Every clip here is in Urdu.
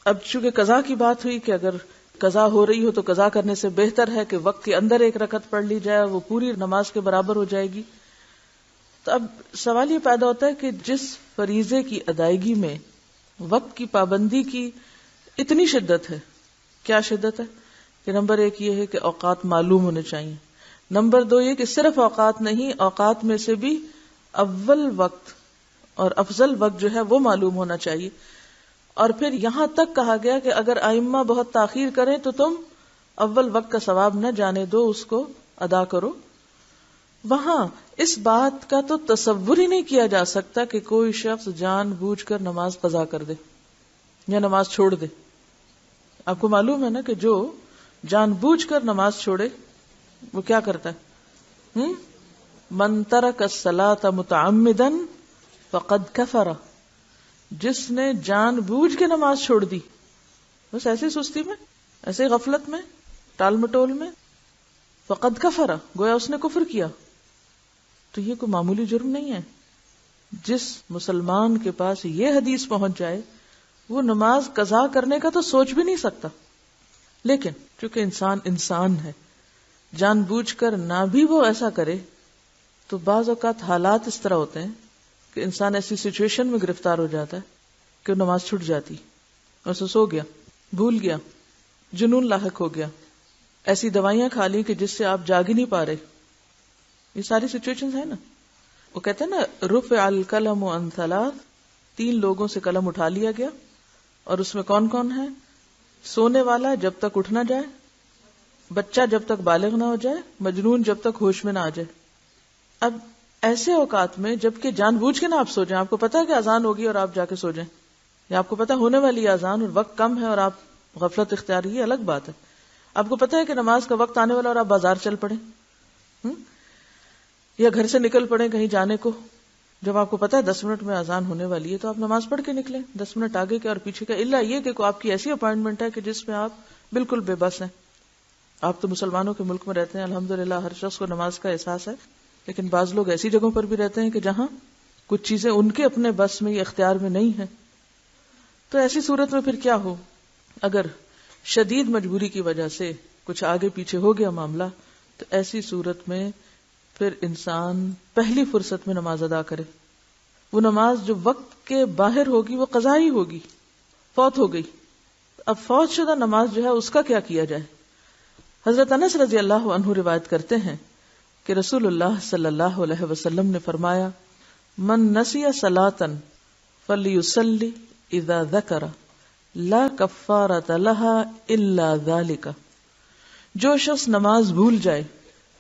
اب چونکہ قضا کی بات ہوئی کہ اگر قضا ہو رہی ہو تو قضا کرنے سے بہتر ہے کہ وقت کے اندر ایک رکعت پڑھ لی جائے، وہ پوری نماز کے برابر ہو جائے گی. تو اب سوال یہ پیدا ہوتا ہے کہ جس فریضے کی ادائیگی میں وقت کی پابندی کی اتنی شدت ہے، کیا شدت ہے کہ نمبر 1 یہ ہے کہ اوقات معلوم ہونے چاہیے، نمبر 2 یہ کہ صرف اوقات نہیں، اوقات میں سے بھی اول وقت اور افضل وقت جو ہے وہ معلوم ہونا چاہیے. اور پھر یہاں تک کہا گیا کہ اگر ائمہ بہت تاخیر کریں تو تم اول وقت کا ثواب نہ جانے دو، اس کو ادا کرو. وہاں اس بات کا تو تصور ہی نہیں کیا جا سکتا کہ کوئی شخص جان بوجھ کر نماز قضا کر دے یا نماز چھوڑ دے. آپ کو معلوم ہے نا کہ جو جان بوجھ کر نماز چھوڑے وہ کیا کرتا ہے؟ من ترک الصلاۃ متعمدا فقد کفر. جس نے جان بوجھ کے نماز چھوڑ دی، بس ایسے سستی میں، ایسے غفلت میں، ٹال مٹول میں، فقد کفر، گویا اس نے کفر کیا. تو یہ کوئی معمولی جرم نہیں ہے. جس مسلمان کے پاس یہ حدیث پہنچ جائے وہ نماز قضا کرنے کا تو سوچ بھی نہیں سکتا. لیکن چونکہ انسان ہے، جان بوجھ کر نہ بھی وہ ایسا کرے تو بعض اوقات حالات اس طرح ہوتے ہیں کہ انسان ایسی سچویشن میں گرفتار ہو جاتا ہے کہ وہ نماز چھوٹ جاتی، اور سو گیا، بھول گیا، جنون لاحق ہو گیا، ایسی دوائیاں کھا لی کہ جس سے آپ جاگ ہی نہیں پا رہے. یہ ساری سچویشنز ہیں نا. وہ کہتے ہیں نا رفع القلم عن ثلاث، 3 لوگوں سے قلم اٹھا لیا گیا، اور اس میں کون کون ہے؟ سونے والا جب تک اٹھ نہ جائے، بچہ جب تک بالغ نہ ہو جائے، مجنون جب تک ہوش میں نہ آ جائے. اب ایسے اوقات میں جبکہ جان بوجھ کے نہ آپ سو جائیں، آپ کو پتا ہے کہ اذان ہوگی اور آپ جا کے سو جائیں، یا آپ کو پتا ہونے والی ہے اذان اور وقت کم ہے اور آپ غفلت اختیار، یہ الگ بات ہے. آپ کو پتا ہے کہ نماز کا وقت آنے والا اور آپ بازار چل پڑیں یا گھر سے نکل پڑیں کہیں جانے کو، جب آپ کو پتا ہے 10 منٹ میں اذان ہونے والی ہے تو آپ نماز پڑھ کے نکلیں، 10 منٹ آگے کے اور پیچھے کا، الا یہ کہ آپ کی ایسی اپائنٹمنٹ ہے کہ جس میں آپ بالکل بے بس ہیں. آپ تو مسلمانوں کے ملک میں رہتے ہیں، الحمدللہ ہر شخص کو نماز کا احساس ہے، لیکن بعض لوگ ایسی جگہوں پر بھی رہتے ہیں کہ جہاں کچھ چیزیں ان کے اپنے بس میں یا اختیار میں نہیں ہیں. تو ایسی صورت میں پھر کیا ہو؟ اگر شدید مجبوری کی وجہ سے کچھ آگے پیچھے ہو گیا معاملہ، تو ایسی صورت میں پھر انسان پہلی فرصت میں نماز ادا کرے. وہ نماز جو وقت کے باہر ہوگی وہ قضائی ہوگی، فوت ہو گئی. اب فوت شدہ نماز جو ہے اس کا کیا کیا جائے؟ حضرت انس رضی اللہ عنہ روایت کرتے ہیں کہ رسول اللہ صلی اللہ علیہ وسلم نے فرمایا، من نسی صلاۃ فلیصلی اذا ذکر لا کفارۃ لها الا ذلک. جو شخص نماز بھول جائے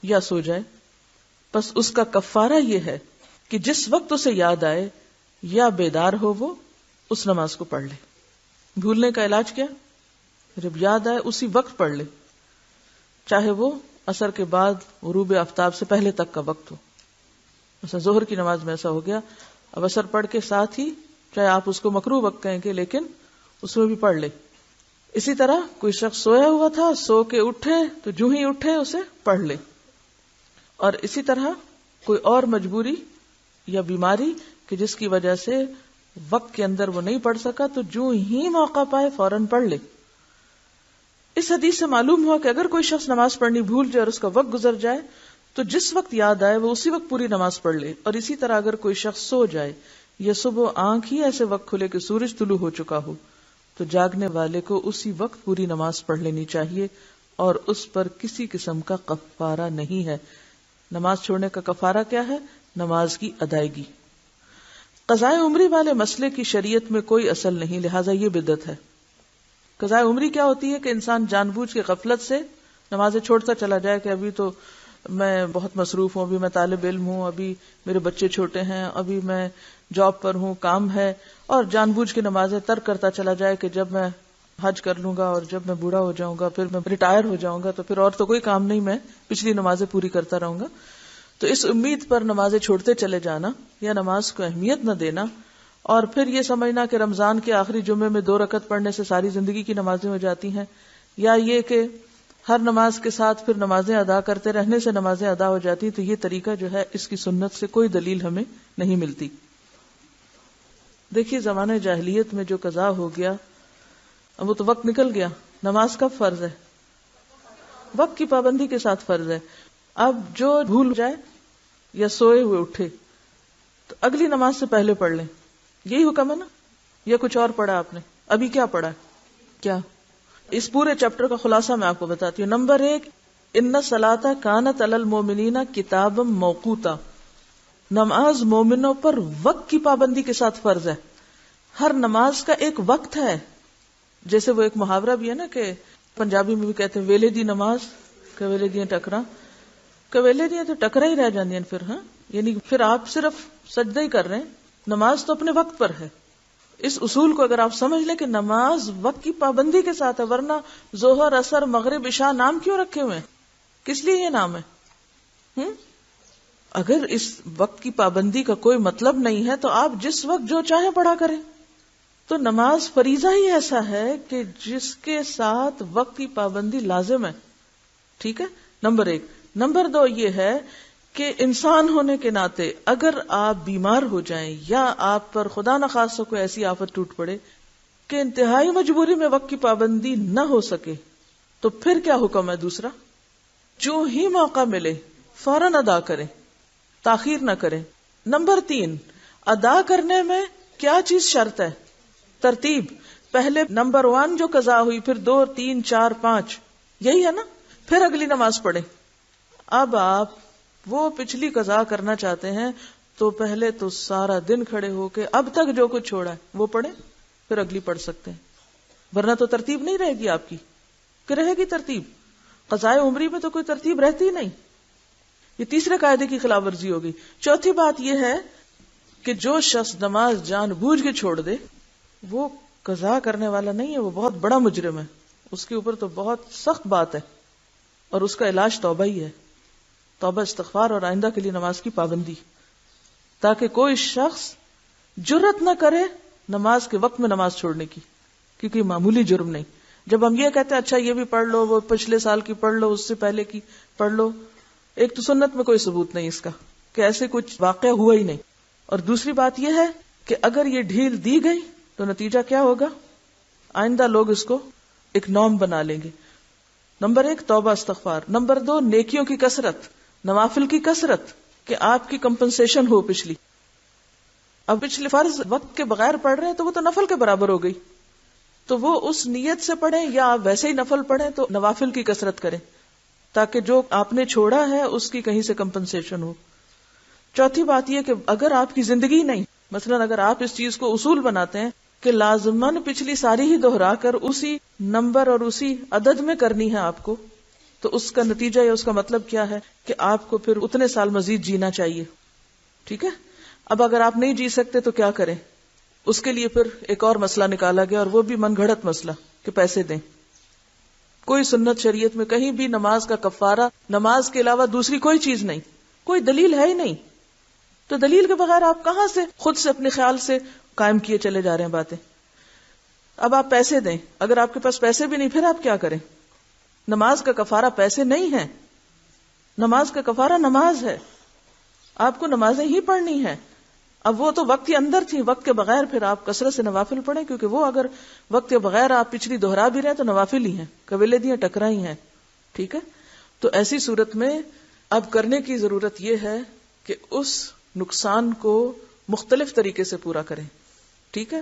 یا سو جائے، بس اس کا کفارہ یہ ہے کہ جس وقت اسے یاد آئے یا بیدار ہو وہ اس نماز کو پڑھ لے. بھولنے کا علاج کیا؟ جب یاد آئے اسی وقت پڑھ لے، چاہے وہ عصر کے بعد غروب آفتاب سے پہلے تک کا وقت ہو. مثلا ظہر کی نماز میں ایسا ہو گیا، اب عصر پڑھ کے ساتھ ہی، چاہے آپ اس کو مکروہ وقت کہیں گے لیکن اس میں بھی پڑھ لے. اسی طرح کوئی شخص سویا ہوا تھا، سو کے اٹھے تو جو ہی اٹھے اسے پڑھ لے. اور اسی طرح کوئی اور مجبوری یا بیماری کہ جس کی وجہ سے وقت کے اندر وہ نہیں پڑھ سکا تو جو ہی موقع پائے فوراً پڑھ لے. اس حدیث سے معلوم ہوا کہ اگر کوئی شخص نماز پڑھنی بھول جائے اور اس کا وقت گزر جائے تو جس وقت یاد آئے وہ اسی وقت پوری نماز پڑھ لے. اور اسی طرح اگر کوئی شخص سو جائے یا صبح آنکھ ہی ایسے وقت کھلے کہ سورج طلوع ہو چکا ہو تو جاگنے والے کو اسی وقت پوری نماز پڑھ لینی چاہیے، اور اس پر کسی قسم کا کفارہ نہیں ہے. نماز چھوڑنے کا کفارہ کیا ہے؟ نماز کی ادائیگی. قضائے عمری والے مسئلے کی شریعت میں کوئی اصل نہیں، لہٰذا یہ بدعت ہے. قضائے عمری کیا ہوتی ہے کہ انسان جان بوجھ کے غفلت سے نمازیں چھوڑتا چلا جائے کہ ابھی تو میں بہت مصروف ہوں، ابھی میں طالب علم ہوں، ابھی میرے بچے چھوٹے ہیں، ابھی میں جاب پر ہوں، کام ہے، اور جان بوجھ کے نمازیں ترک کرتا چلا جائے کہ جب میں حج کر لوں گا اور جب میں بوڑھا ہو جاؤں گا، پھر میں ریٹائر ہو جاؤں گا تو پھر اور تو کوئی کام نہیں، میں پچھلی نمازیں پوری کرتا رہوں گا. تو اس امید پر نمازیں چھوڑتے چلے جانا یا نماز کو اہمیت نہ دینا اور پھر یہ سمجھنا کہ رمضان کے آخری جمعے میں 2 رکعت پڑھنے سے ساری زندگی کی نمازیں ہو جاتی ہیں، یا یہ کہ ہر نماز کے ساتھ پھر نمازیں ادا کرتے رہنے سے نمازیں ادا ہو جاتی، تو یہ طریقہ جو ہے اس کی سنت سے کوئی دلیل ہمیں نہیں ملتی. دیکھیے زمانہ جاہلیت میں جو قضا ہو گیا اب وہ تو وقت نکل گیا. نماز کب فرض ہے؟ وقت کی پابندی کے ساتھ فرض ہے. اب جو بھول جائے یا سوئے ہوئے اٹھے تو اگلی نماز سے پہلے پڑھ لیں. یہی حکم ہے نا؟ یا کچھ اور پڑھا آپ نے؟ ابھی کیا پڑھا ہے؟ کیا؟ اس پورے چیپٹر کا خلاصہ میں آپ کو بتاتی ہوں. نمبر 1، ان الصلاۃ کانت علی المؤمنین کتابا موقوتا. نماز مومنوں پر وقت کی پابندی کے ساتھ فرض ہے. ہر نماز کا ایک وقت ہے. جیسے وہ ایک محاورہ بھی ہے نا کہ پنجابی میں بھی کہتے ہیں ویلے دی نماز کویلے دیاں ٹکرا. کویلے دیاں تو ٹکرا ہی رہ جاندیاں پھر. ہاں یعنی پھر آپ صرف سجدہ ہی کر رہے ہیں. نماز تو اپنے وقت پر ہے. اس اصول کو اگر آپ سمجھ لیں کہ نماز وقت کی پابندی کے ساتھ ہے، ورنہ ظہر، عصر، مغرب، عشاء نام کیوں رکھے ہوئے ہیں؟ کس لیے یہ نام ہے؟ اگر اس وقت کی پابندی کا کوئی مطلب نہیں ہے تو آپ جس وقت جو چاہیں پڑھا کریں. تو نماز فریضہ ہی ایسا ہے کہ جس کے ساتھ وقت کی پابندی لازم ہے. ٹھیک ہے، نمبر 1. نمبر 2 یہ ہے کہ انسان ہونے کے ناطے اگر آپ بیمار ہو جائیں یا آپ پر خدا نخواستہ کوئی ایسی آفت ٹوٹ پڑے کہ انتہائی مجبوری میں وقت کی پابندی نہ ہو سکے تو پھر کیا حکم ہے؟ دوسرا، جو ہی موقع ملے فوراً ادا کریں، تاخیر نہ کریں. نمبر 3، ادا کرنے میں کیا چیز شرط ہے؟ ترتیب. پہلے نمبر 1 جو قضا ہوئی، پھر 2، 3، 4، 5، یہی ہے نا؟ پھر اگلی نماز پڑھیں. اب آپ وہ پچھلی قضا کرنا چاہتے ہیں تو پہلے تو سارا دن کھڑے ہو کے اب تک جو کچھ چھوڑا ہے وہ پڑھیں، پھر اگلی پڑھ سکتے ہیں. ورنہ تو ترتیب نہیں رہے گی آپ کی. کہ رہے گی ترتیب؟ قضائے عمری میں تو کوئی ترتیب رہتی ہی نہیں. یہ تیسرے قاعدے کی خلاف ورزی ہوگی. چوتھی بات یہ ہے کہ جو شخص نماز جان بوجھ کے چھوڑ دے وہ قضا کرنے والا نہیں ہے، وہ بہت بڑا مجرم ہے. اس کے اوپر تو بہت سخت بات ہے اور اس کا علاج توبہ ہی ہے. توبہ، استغفار اور آئندہ کے لیے نماز کی پابندی، تاکہ کوئی شخص جرت نہ کرے نماز کے وقت میں نماز چھوڑنے کی، کیونکہ معمولی جرم نہیں. جب ہم یہ کہتے ہیں اچھا یہ بھی پڑھ لو، وہ پچھلے سال کی پڑھ لو، اس سے پہلے کی پڑھ لو، ایک تو سنت میں کوئی ثبوت نہیں اس کا کہ ایسے کچھ واقعہ ہوا ہی نہیں. اور دوسری بات یہ ہے کہ اگر یہ ڈھیل دی گئی تو نتیجہ کیا ہوگا؟ آئندہ لوگ اس کو ایک نارم بنا لیں گے. نمبر 1 توبہ استغفار. نمبر 2 نیکیوں کی کثرت، نوافل کی کثرت، کہ آپ کی کمپنسیشن ہو پچھلی. اب پچھلے فرض وقت کے بغیر پڑھ رہے ہیں تو وہ تو نفل کے برابر ہو گئی، تو وہ اس نیت سے پڑھیں یا آپ ویسے ہی نفل پڑھیں تو نوافل کی کثرت کریں تاکہ جو آپ نے چھوڑا ہے اس کی کہیں سے کمپنسیشن ہو. چوتھی بات یہ کہ اگر آپ کی زندگی نہیں، مثلا اگر آپ اس چیز کو اصول بناتے ہیں کہ لازماً پچھلی ساری ہی دہرا کر اسی نمبر اور اسی عدد میں کرنی ہے آپ کو، تو اس کا نتیجہ یا اس کا مطلب کیا ہے کہ آپ کو پھر اتنے سال مزید جینا چاہیے. ٹھیک ہے. اب اگر آپ نہیں جی سکتے تو کیا کریں؟ اس کے لیے پھر ایک اور مسئلہ نکالا گیا، اور وہ بھی من گھڑت مسئلہ کہ پیسے دیں. کوئی سنت شریعت میں کہیں بھی نماز کا کفارہ نماز کے علاوہ دوسری کوئی چیز نہیں، کوئی دلیل ہے ہی نہیں. تو دلیل کے بغیر آپ کہاں سے خود سے اپنے خیال سے قائم کیے چلے جا رہے ہیں باتیں. اب آپ پیسے دیں، اگر آپ کے پاس پیسے بھی نہیں پھر آپ کیا کریں؟ نماز کا کفارہ پیسے نہیں ہے، نماز کا کفارہ نماز ہے. آپ کو نمازیں ہی پڑھنی ہیں. اب وہ تو وقت کے اندر تھی، وقت کے بغیر پھر آپ کثرت سے نوافل پڑھیں، کیونکہ وہ اگر وقت کے بغیر آپ پچھلی دہرا بھی رہے تو نوافل ہی ہیں، قبیلے دیاں ٹکرا ہی ہیں. ٹھیک ہے. تو ایسی صورت میں اب کرنے کی ضرورت یہ ہے کہ اس نقصان کو مختلف طریقے سے پورا کریں. ٹھیک ہے.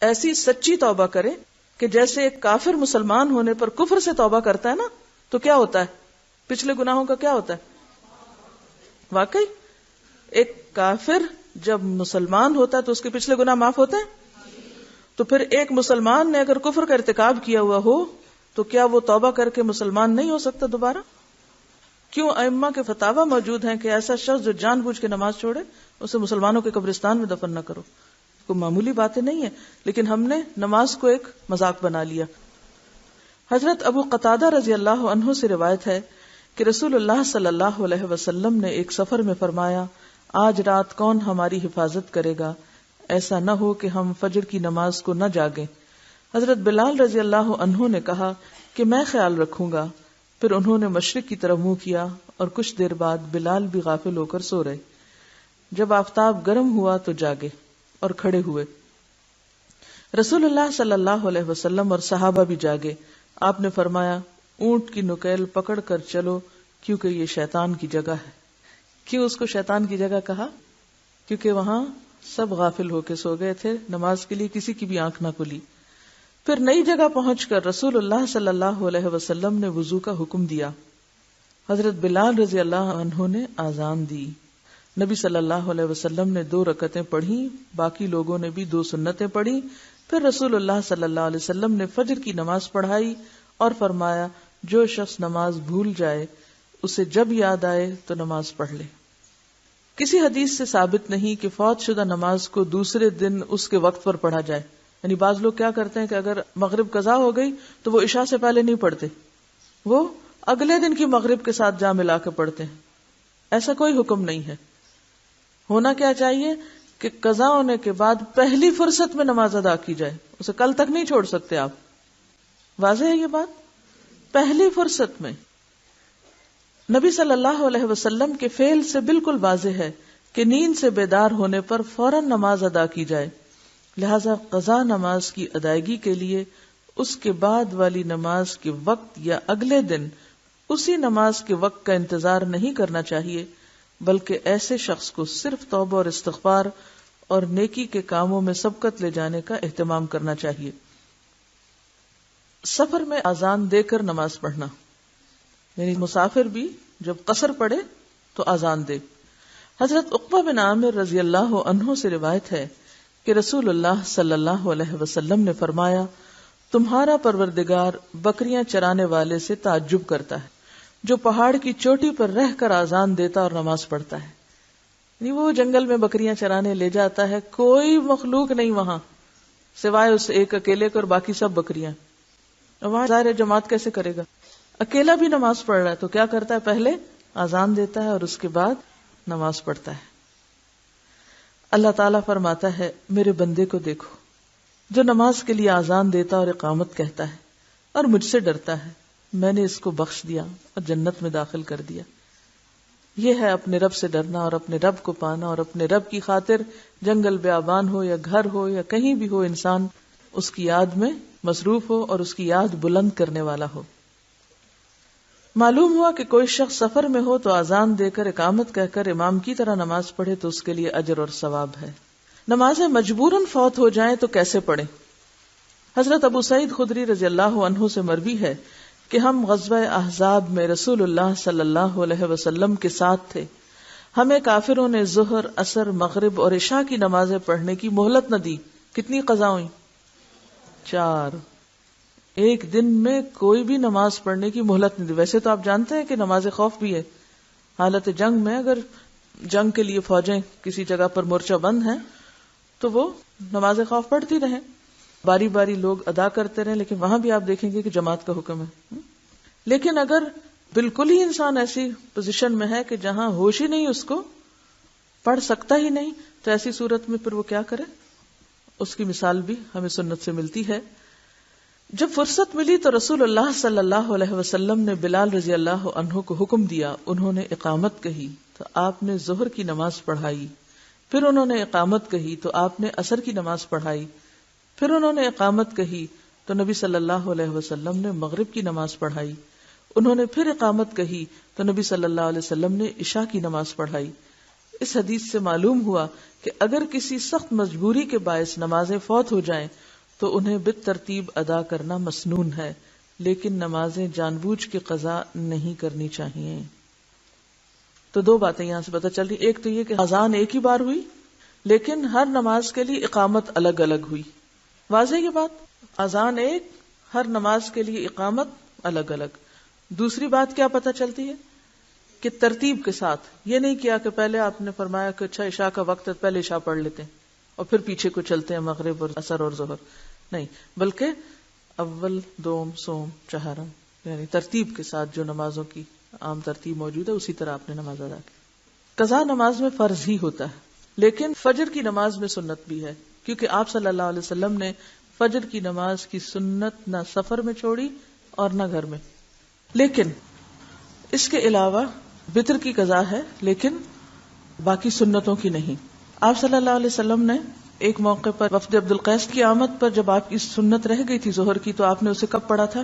ایسی سچی توبہ کریں کہ جیسے ایک کافر مسلمان ہونے پر کفر سے توبہ کرتا ہے نا تو کیا ہوتا ہے؟ پچھلے گناہوں کا کیا ہوتا ہے؟ واقعی ایک کافر جب مسلمان ہوتا ہے تو اس کے پچھلے گناہ معاف ہوتے ہیں. تو پھر ایک مسلمان نے اگر کفر کا ارتکاب کیا ہوا ہو تو کیا وہ توبہ کر کے مسلمان نہیں ہو سکتا دوبارہ؟ کیوں ائمہ کے فتاوی موجود ہیں کہ ایسا شخص جو جان بوجھ کے نماز چھوڑے اسے مسلمانوں کے قبرستان میں دفن نہ کرو. کوئی معمولی باتیں نہیں ہیں، لیکن ہم نے نماز کو ایک مذاق بنا لیا. حضرت ابو قتادہ رضی اللہ عنہ سے روایت ہے کہ رسول اللہ صلی اللہ علیہ وسلم نے ایک سفر میں فرمایا، آج رات کون ہماری حفاظت کرے گا؟ ایسا نہ ہو کہ ہم فجر کی نماز کو نہ جاگیں. حضرت بلال رضی اللہ عنہ نے کہا کہ میں خیال رکھوں گا. پھر انہوں نے مشرق کی طرف منہ کیا اور کچھ دیر بعد بلال بھی غافل ہو کر سو رہے. جب آفتاب گرم ہوا تو جاگے اور کھڑے ہوئے. رسول اللہ صلی اللہ علیہ وسلم اور صحابہ بھی جاگے. آپ نے فرمایا اونٹ کی نکیل پکڑ کر چلو کیونکہ یہ شیطان کی جگہ ہے. کیوں اس کو شیطان کی جگہ کہا؟ کیونکہ وہاں سب غافل ہو کے سو گئے تھے، نماز کے لیے کسی کی بھی آنکھ نہ کھلی. پھر نئی جگہ پہنچ کر رسول اللہ صلی اللہ علیہ وسلم نے وضو کا حکم دیا. حضرت بلال رضی اللہ عنہ نے آذان دی. نبی صلی اللہ علیہ وسلم نے 2 رکعتیں پڑھی، باقی لوگوں نے بھی 2 سنتیں پڑھی. پھر رسول اللہ صلی اللہ علیہ وسلم نے فجر کی نماز پڑھائی اور فرمایا جو شخص نماز بھول جائے اسے جب یاد آئے تو نماز پڑھ لے. کسی حدیث سے ثابت نہیں کہ فوت شدہ نماز کو دوسرے دن اس کے وقت پر پڑھا جائے. یعنی بعض لوگ کیا کرتے ہیں کہ اگر مغرب قضا ہو گئی تو وہ عشاء سے پہلے نہیں پڑھتے، وہ اگلے دن کی مغرب کے ساتھ جا ملا کے پڑھتے ہیں. ایسا کوئی حکم نہیں ہے. ہونا کیا چاہیے کہ قضا ہونے کے بعد پہلی فرصت میں نماز ادا کی جائے، اسے کل تک نہیں چھوڑ سکتے آپ. واضح ہے یہ بات؟ پہلی فرصت میں. نبی صلی اللہ علیہ وسلم کے فعل سے بالکل واضح ہے کہ نیند سے بیدار ہونے پر فوراً نماز ادا کی جائے. لہذا قضا نماز کی ادائیگی کے لیے اس کے بعد والی نماز کے وقت یا اگلے دن اسی نماز کے وقت کا انتظار نہیں کرنا چاہیے، بلکہ ایسے شخص کو صرف توبہ اور استغفار اور نیکی کے کاموں میں سبقت لے جانے کا اہتمام کرنا چاہیے. سفر میں اذان دے کر نماز پڑھنا، یعنی مسافر بھی جب قصر پڑے تو اذان دے. حضرت عقبہ بن عامر رضی اللہ عنہ سے روایت ہے کہ رسول اللہ صلی اللہ علیہ وسلم نے فرمایا تمہارا پروردگار بکریاں چرانے والے سے تعجب کرتا ہے جو پہاڑ کی چوٹی پر رہ کر اذان دیتا اور نماز پڑھتا ہے. یعنی وہ جنگل میں بکریاں چرانے لے جاتا ہے، کوئی مخلوق نہیں وہاں سوائے اس ایک اکیلے کو، اور باقی سب بکریاں. وہاں ظاہر جماعت کیسے کرے گا؟ اکیلا بھی نماز پڑھ رہا ہے تو کیا کرتا ہے؟ پہلے اذان دیتا ہے اور اس کے بعد نماز پڑھتا ہے. اللہ تعالیٰ فرماتا ہے میرے بندے کو دیکھو جو نماز کے لیے اذان دیتا اور اقامت کہتا ہے اور مجھ سے ڈرتا ہے، میں نے اس کو بخش دیا اور جنت میں داخل کر دیا. یہ ہے اپنے رب سے ڈرنا اور اپنے رب کو پانا، اور اپنے رب کی خاطر جنگل بیابان ہو یا گھر ہو یا کہیں بھی ہو انسان اس کی یاد میں مصروف ہو اور اس کی یاد بلند کرنے والا ہو. معلوم ہوا کہ کوئی شخص سفر میں ہو تو اذان دے کر اقامت کہہ کر امام کی طرح نماز پڑھے تو اس کے لیے اجر اور ثواب ہے. نمازیں مجبوراً فوت ہو جائیں تو کیسے پڑھیں؟ حضرت ابو سعید خدری رضی اللہ عنہ سے مروی ہے کہ ہم غزوہ احزاب میں رسول اللہ صلی اللہ علیہ وسلم کے ساتھ تھے. ہمیں کافروں نے ظہر، عصر، مغرب اور عشاء کی نمازیں پڑھنے کی مہلت نہ دی. کتنی قضا ہوئی؟ 4. ایک دن میں کوئی بھی نماز پڑھنے کی مہلت نہیں دی. ویسے تو آپ جانتے ہیں کہ نماز خوف بھی ہے. حالت جنگ میں اگر جنگ کے لیے فوجیں کسی جگہ پر مورچہ بند ہیں تو وہ نماز خوف پڑھتی رہیں، باری باری لوگ ادا کرتے رہیں، لیکن وہاں بھی آپ دیکھیں گے کہ جماعت کا حکم ہے. لیکن اگر بالکل ہی انسان ایسی پوزیشن میں ہے کہ جہاں ہوش ہی نہیں، اس کو پڑھ سکتا ہی نہیں، تو ایسی صورت میں پھر وہ کیا کرے؟ اس کی مثال بھی ہمیں سنت سے ملتی ہے. جب فرصت ملی تو رسول اللہ صلی اللہ علیہ وسلم نے بلال رضی اللہ عنہ کو حکم دیا. انہوں نے اقامت کہی تو آپ نے ظہر کی نماز پڑھائی. پھر انہوں نے اقامت کہی تو آپ نے عصر کی نماز پڑھائی. پھر انہوں نے اقامت کہی تو نبی صلی اللہ علیہ وسلم نے مغرب کی نماز پڑھائی. انہوں نے پھر اقامت کہی تو نبی صلی اللہ علیہ وسلم نے عشاء کی نماز پڑھائی. اس حدیث سے معلوم ہوا کہ اگر کسی سخت مجبوری کے باعث نمازیں فوت ہو جائیں تو انہیں بالترتیب ادا کرنا مسنون ہے، لیکن نمازیں جان بوجھ کے قضا نہیں کرنی چاہیے. تو 2 باتیں یہاں سے پتہ چل رہی. ایک تو یہ کہ اذان ایک ہی بار ہوئی لیکن ہر نماز کے لیے اقامت الگ الگ ہوئی. واضح یہ بات؟ اذان ایک، ہر نماز کے لیے اقامت الگ الگ. دوسری بات کیا پتہ چلتی ہے کہ ترتیب کے ساتھ یہ نہیں کیا کہ پہلے آپ نے فرمایا کہ اچھا عشاء کا وقت ہے پہلے عشاء پڑھ لیتے ہیں اور پھر پیچھے کو چلتے ہیں مغرب اور عصر اور ظہر. نہیں، بلکہ اول، دوم، سوم، چہارم، یعنی ترتیب کے ساتھ جو نمازوں کی عام ترتیب موجود ہے اسی طرح آپ نے نماز ادا کی. قضا نماز میں فرض ہی ہوتا ہے، لیکن فجر کی نماز میں سنت بھی ہے، کیونکہ آپ صلی اللہ علیہ وسلم نے فجر کی نماز کی سنت نہ سفر میں چھوڑی اور نہ گھر میں. لیکن اس کے علاوہ وتر کی قضا ہے لیکن باقی سنتوں کی نہیں. آپ صلی اللہ علیہ وسلم نے ایک موقع پر وفد عبد القیس کی آمد پر جب آپ کی سنت رہ گئی تھی ظہر کی، تو آپ نے اسے کب پڑھا تھا؟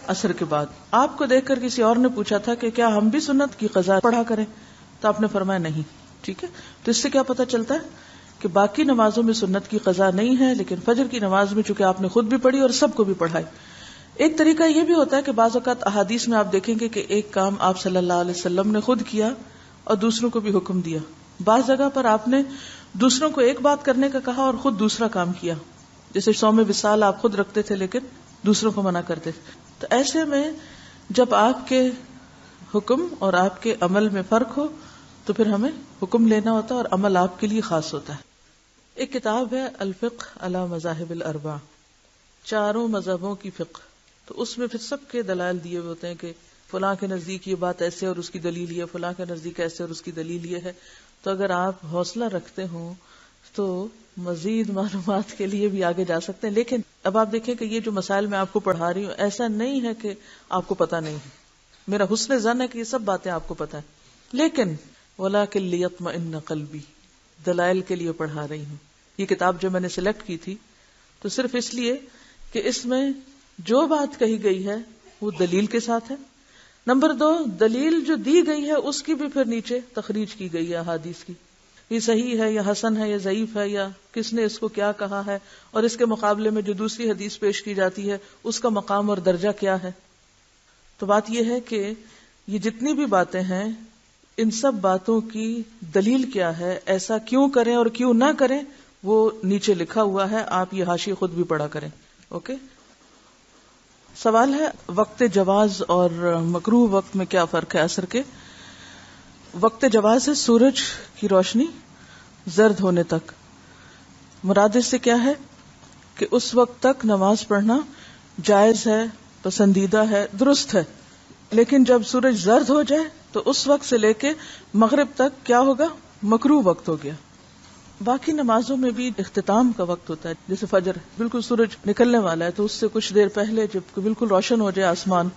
عصر کے بعد. آپ کو دیکھ کر کسی اور نے پوچھا تھا کہ کیا ہم بھی سنت کی قضا پڑھا کریں، تو آپ نے فرمایا نہیں. ٹھیک ہے، تو اس سے کیا پتہ چلتا ہے کہ باقی نمازوں میں سنت کی قضا نہیں ہے، لیکن فجر کی نماز میں چونکہ آپ نے خود بھی پڑھی اور سب کو بھی پڑھائی. ایک طریقہ یہ بھی ہوتا ہے کہ بعض اوقات احادیث میں آپ دیکھیں گے کہ ایک کام آپ صلی اللہ علیہ وسلم نے خود کیا اور دوسروں کو بھی حکم دیا. بعض جگہ پر آپ نے دوسروں کو ایک بات کرنے کا کہا اور خود دوسرا کام کیا، جیسے صوم وصال آپ خود رکھتے تھے لیکن دوسروں کو منع کرتے تھے. تو ایسے میں جب آپ کے حکم اور آپ کے عمل میں فرق ہو تو پھر ہمیں حکم لینا ہوتا ہے اور عمل آپ کے لیے خاص ہوتا ہے. ایک کتاب ہے الفقہ علی مذاہب الاربع، چاروں مذہبوں کی فقہ. تو اس میں پھر سب کے دلائل دیے ہوئے ہوتے ہیں کہ فلاں کے نزدیک یہ بات ایسے اور اس کی دلیل یہ، فلاں کے نزدیک ایسے اور اس کی دلیل یہ ہے. تو اگر آپ حوصلہ رکھتے ہوں تو مزید معلومات کے لیے بھی آگے جا سکتے ہیں. لیکن اب آپ دیکھیں کہ یہ جو مسائل میں آپ کو پڑھا رہی ہوں، ایسا نہیں ہے کہ آپ کو پتہ نہیں ہے. میرا حسن ظن ہے کہ یہ سب باتیں آپ کو پتہ ہے، لیکن وَلَٰكِن لِيَطْمَئِنَّ قَلْبِي، دلائل کے لیے پڑھا رہی ہوں. یہ کتاب جو میں نے سلیکٹ کی تھی تو صرف اس لیے کہ اس میں جو بات کہی گئی ہے وہ دلیل کے ساتھ ہے. نمبر 2، دلیل جو دی گئی ہے اس کی بھی پھر نیچے تخریج کی گئی ہے احادیث کی، یہ صحیح ہے یا حسن ہے یا ضعیف ہے یا کس نے اس کو کیا کہا ہے، اور اس کے مقابلے میں جو دوسری حدیث پیش کی جاتی ہے اس کا مقام اور درجہ کیا ہے. تو بات یہ ہے کہ یہ جتنی بھی باتیں ہیں ان سب باتوں کی دلیل کیا ہے، ایسا کیوں کریں اور کیوں نہ کریں، وہ نیچے لکھا ہوا ہے. آپ یہ حاشیے خود بھی پڑھا کریں. اوکے. سوال ہے وقت جواز اور مکروہ وقت میں کیا فرق ہے عصر کے؟ وقت جواز ہے سورج کی روشنی زرد ہونے تک. مراد اس سے کیا ہے کہ اس وقت تک نماز پڑھنا جائز ہے، پسندیدہ ہے، درست ہے. لیکن جب سورج زرد ہو جائے تو اس وقت سے لے کے مغرب تک کیا ہوگا؟ مکروہ وقت ہو گیا. باقی نمازوں میں بھی اختتام کا وقت ہوتا ہے، جیسے فجر بالکل سورج نکلنے والا ہے تو اس سے کچھ دیر پہلے جب بالکل روشن ہو جائے آسمان،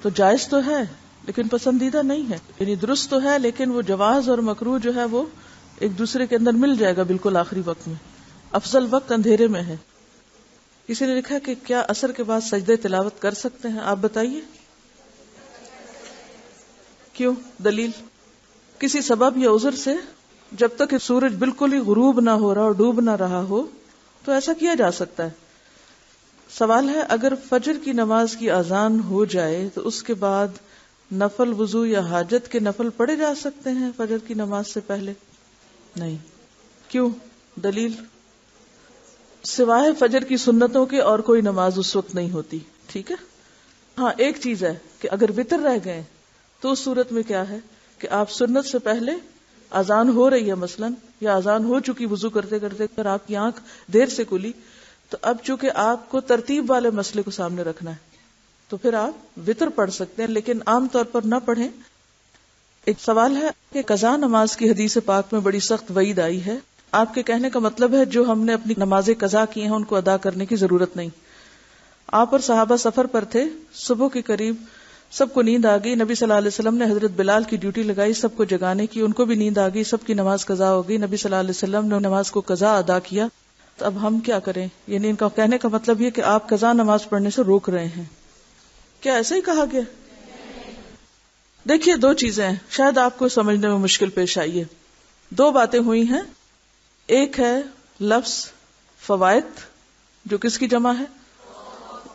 تو جائز تو ہے لیکن پسندیدہ نہیں ہے. یعنی درست تو ہے لیکن وہ جواز اور مکروہ جو ہے وہ ایک دوسرے کے اندر مل جائے گا بالکل آخری وقت میں. افضل وقت اندھیرے میں ہے. کسی نے لکھا کہ کیا عصر کے بعد سجدے تلاوت کر سکتے ہیں؟ آپ بتائیے. کیوں؟ دلیل؟ کسی سبب یا عذر سے جب تک کہ سورج بالکل ہی غروب نہ ہو رہا اور ڈوب نہ رہا ہو تو ایسا کیا جا سکتا ہے. سوال ہے اگر فجر کی نماز کی اذان ہو جائے تو اس کے بعد نفل وضو یا حاجت کے نفل پڑھے جا سکتے ہیں فجر کی نماز سے پہلے؟ نہیں. کیوں؟ دلیل؟ سوائے فجر کی سنتوں کے اور کوئی نماز اس وقت نہیں ہوتی. ٹھیک ہے. ہاں ایک چیز ہے کہ اگر وتر رہ گئے تو اس صورت میں کیا ہے کہ آپ سنت سے پہلے اذان ہو رہی ہے مثلا، یا اذان ہو چکی وضو کرتے کرتے اگر آپ کی آنکھ دیر سے کھلی، تو اب چونکہ آپ کو ترتیب والے مسئلے کو سامنے رکھنا ہے تو پھر آپ وتر پڑھ سکتے ہیں، لیکن عام طور پر نہ پڑھیں. ایک سوال ہے کہ قضا نماز کی حدیث پاک میں بڑی سخت وعید آئی ہے. آپ کے کہنے کا مطلب ہے جو ہم نے اپنی نمازیں قضا کی ہیں ان کو ادا کرنے کی ضرورت نہیں. آپ اور صحابہ سفر پر تھے، صبح کے قریب سب کو نیند آ گئی. نبی صلی اللہ علیہ وسلم نے حضرت بلال کی ڈیوٹی لگائی سب کو جگانے کی، ان کو بھی نیند آ گئی، سب کی نماز قضا ہو گئی. نبی صلی اللہ علیہ وسلم نے نماز کو قضا ادا کیا. تو اب ہم کیا کریں؟ یعنی ان کا کہنے کا مطلب یہ کہ آپ قضا نماز پڑھنے سے روک رہے ہیں. کیا ایسا ہی کہا گیا؟ دیکھیے دو چیزیں ہیں، شاید آپ کو سمجھنے میں مشکل پیش آئی ہے. دو باتیں ہوئی ہیں. ایک ہے لفظ فوائد جو کس کی جمع ہے؟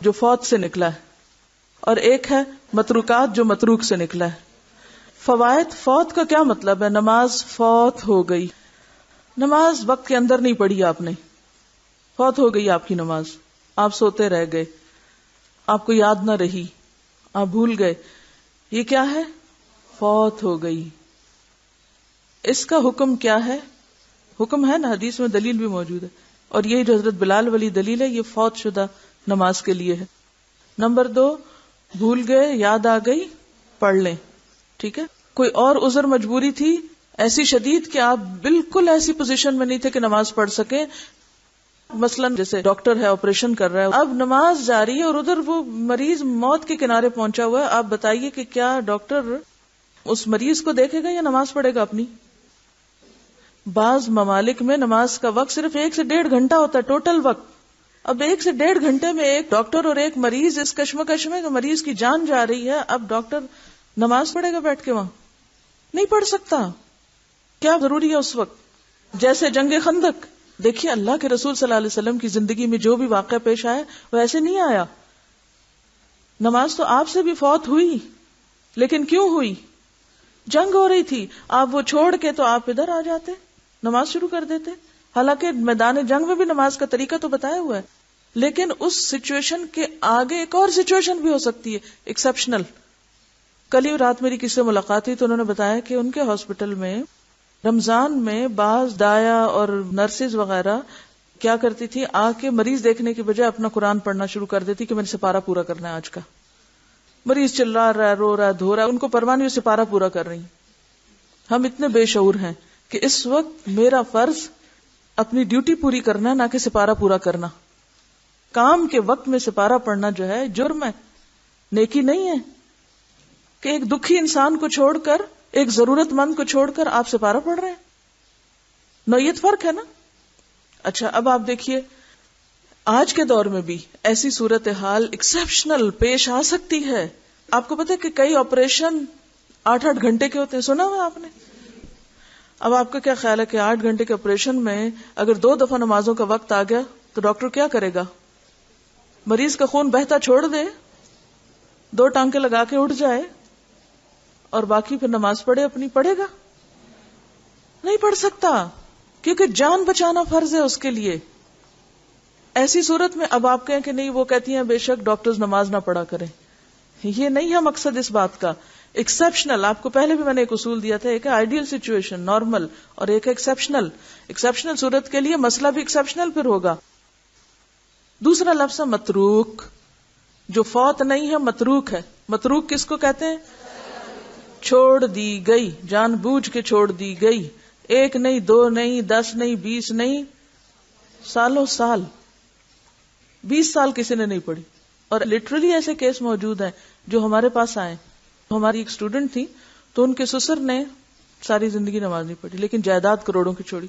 جو فوت سے نکلا ہے، اور ایک ہے متروکات جو متروک سے نکلا ہے. فوائد، فوت کا کیا مطلب ہے؟ نماز فوت ہو گئی، نماز وقت کے اندر نہیں پڑھی آپ نے، فوت ہو گئی آپ کی نماز، آپ سوتے رہ گئے، آپ کو یاد نہ رہی، آپ بھول گئے، یہ کیا ہے؟ فوت ہو گئی. اس کا حکم کیا ہے؟ حکم ہے نا، حدیث میں دلیل بھی موجود ہے، اور یہ جو حضرت بلال والی دلیل ہے یہ فوت شدہ نماز کے لیے ہے. نمبر 2، بھول گئے، یاد آ گئی، پڑھ لیں. ٹھیک ہے. کوئی اور عذر مجبوری تھی ایسی شدید کہ آپ بالکل ایسی پوزیشن میں نہیں تھے کہ نماز پڑھ سکیں، مثلا جیسے ڈاکٹر ہے آپریشن کر رہا ہے، اب نماز جاری ہے اور ادھر وہ مریض موت کے کنارے پہنچا ہوا ہے، آپ بتائیے کہ کیا ڈاکٹر اس مریض کو دیکھے گا یا نماز پڑھے گا اپنی؟ بعض ممالک میں نماز کا وقت صرف 1 سے 1.5 گھنٹہ ہوتا ہے ٹوٹل وقت. اب 1 سے 1.5 گھنٹے میں ایک ڈاکٹر اور ایک مریض اس کشمکش میں کہ مریض کی جان جا رہی ہے، اب ڈاکٹر نماز پڑھے گا بیٹھ کے؟ وہاں نہیں پڑھ سکتا. کیا ضروری ہے اس وقت؟ جیسے جنگ خندق، دیکھیے اللہ کے رسول صلی اللہ علیہ وسلم کی زندگی میں جو بھی واقعہ پیش آیا وہ ایسے نہیں آیا. نماز تو آپ سے بھی فوت ہوئی، لیکن کیوں ہوئی؟ جنگ ہو رہی تھی. آپ وہ چھوڑ کے تو آپ ادھر آ جاتے، نماز شروع کر دیتے. حالانکہ میدان جنگ میں بھی نماز کا طریقہ تو بتایا ہوا ہے، لیکن اس سچویشن کے آگے ایک اور سچویشن بھی ہو سکتی ہے ایکسپشنل. کل ہی رات میری کسی سے ملاقات ہوئی تو انہوں نے بتایا کہ ان کے ہاسپٹل میں رمضان میں بعض دایا اور نرسز وغیرہ کیا کرتی تھی، آ کے مریض دیکھنے کی بجائے اپنا قرآن پڑھنا شروع کر دیتی کہ میں نے سپارہ پورا کرنا ہے آج کا. مریض چلا رہا ہے، رو رہا ہے، دھو رہا ہے، ان کو پرواہ نہیں، سپارہ پورا کر رہی. ہم اتنے بے شعور ہیں کہ اس وقت میرا فرض اپنی ڈیوٹی پوری کرنا ہے، نہ کہ سپارہ پورا کرنا. کام کے وقت میں سپارہ پڑھنا جو ہے جرم ہے، نیکی نہیں ہے. کہ ایک دکھی انسان کو چھوڑ کر، ایک ضرورت مند کو چھوڑ کر آپ سپارہ پڑھ رہے ہیں، نوعیت فرق ہے نا. اچھا اب آپ دیکھیے آج کے دور میں بھی ایسی صورتحال ایکسپشنل پیش آ سکتی ہے. آپ کو پتہ ہے کہ کئی آپریشن 8-8 گھنٹے کے ہوتے ہیں، سنا ہوا آپ نے؟ اب آپ کا کیا خیال ہے کہ 8 گھنٹے کے آپریشن میں اگر 2 دفعہ نمازوں کا وقت آ گیا تو ڈاکٹر کیا کرے گا؟ مریض کا خون بہتا چھوڑ دے، 2 ٹانکے لگا کے اٹھ جائے اور باقی پھر نماز پڑھے اپنی؟ پڑھے گا؟ نہیں پڑھ سکتا، کیونکہ جان بچانا فرض ہے اس کے لیے. ایسی صورت میں اب آپ کہیں کہ نہیں، وہ کہتی ہیں بے شک ڈاکٹرز نماز نہ پڑھا کریں. یہ نہیں ہے مقصد اس بات کا. ایکسپشنل، آپ کو پہلے بھی میں نے ایک اصول دیا تھا، ایک ہے آئیڈیل سچویشن نارمل، اور ایک ہے ایکسپشنل. ایکسپشنل صورت کے لیے مسئلہ بھی ایکسپشنل پھر ہوگا. دوسرا لفظ ہے متروک، جو فوت نہیں ہے متروک ہے. متروک کس کو کہتے ہیں؟ چھوڑ دی گئی، جان بوجھ کے چھوڑ دی گئی. 1 نہیں، 2 نہیں، 10 نہیں، 20 نہیں، سالوں سال، 20 سال کسی نے نہیں پڑھی. اور لٹرلی ایسے کیس موجود ہیں جو ہمارے پاس آئے. ہماری ایک اسٹوڈنٹ تھی تو ان کے سسر نے ساری زندگی نماز نہیں پڑھی، لیکن جائیداد کروڑوں کی چھوڑی،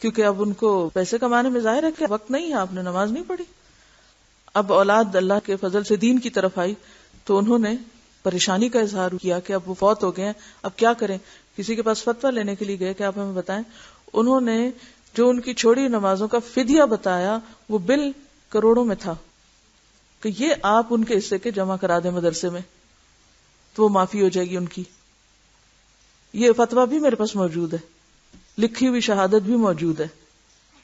کیونکہ اب ان کو پیسے کمانے میں ظاہر ہے کہ وقت نہیں ہے، آپ نے نماز نہیں پڑھی. اب اولاد اللہ کے فضل سے دین کی طرف آئی تو انہوں نے پریشانی کا اظہار کیا کہ اب وہ فوت ہو گئے ہیں، اب کیا کریں. کسی کے پاس فتویٰ لینے کے لیے گئے کہ آپ ہمیں بتائیں. انہوں نے جو ان کی چھوڑی نمازوں کا فدیہ بتایا وہ بل کروڑوں میں تھا کہ یہ آپ ان کے حصے کے جمع کرا دیں مدرسے میں تو وہ معافی ہو جائے گی ان کی. یہ فتویٰ بھی میرے پاس موجود ہے، لکھی ہوئی شہادت بھی موجود ہے.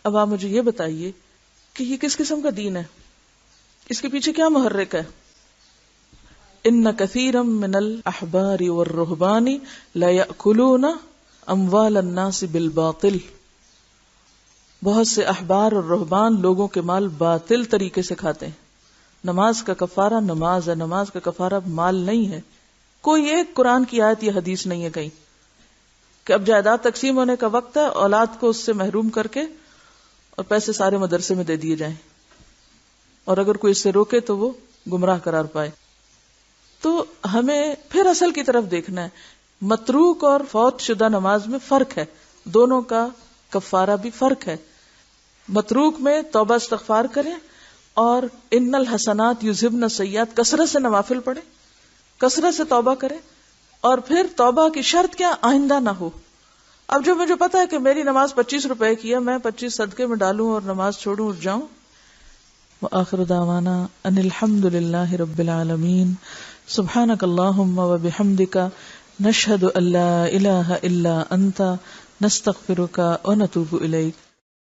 اب آپ مجھے یہ بتائیے کہ یہ کس قسم کا دین ہے؟ اس کے پیچھے کیا محرک ہے؟ ان کثیرا من الاحبار والرهبان لا یاکلون اموال الناس بالباطل. بہت سے احبار اور رہبان لوگوں کے مال باطل طریقے سے کھاتے ہیں. نماز کا کفارہ نماز ہے، نماز کا کفارہ مال نہیں ہے. کوئی ایک قرآن کی آیت یا حدیث نہیں ہے کہیں کہ اب جائیداد تقسیم ہونے کا وقت ہے، اولاد کو اس سے محروم کر کے اور پیسے سارے مدرسے میں دے دیے جائیں، اور اگر کوئی اس سے روکے تو وہ گمراہ قرار پائے. تو ہمیں پھر اصل کی طرف دیکھنا ہے. متروک اور فوت شدہ نماز میں فرق ہے، دونوں کا کفارہ بھی فرق ہے. متروک میں توبہ استغفار کریں، اور ان الحسنات یذہبن السیئات، کثرت سے نوافل پڑھیں، کثرت سے توبہ کریں. اور پھر توبہ کی شرط کیا؟ آئندہ نہ ہو. اب جو مجھے پتا ہے کہ میری نماز 25 روپے کی ہے، میں 25 صدقے میں ڈالوں اور نماز چھوڑوں اور جاؤں. وآخر دعوانا ان الحمد للہ رب العالمین. سبحانک اللہم وبحمدک، نشہد ان لا الہ الا انت، نستغفرک ونتوب الیک.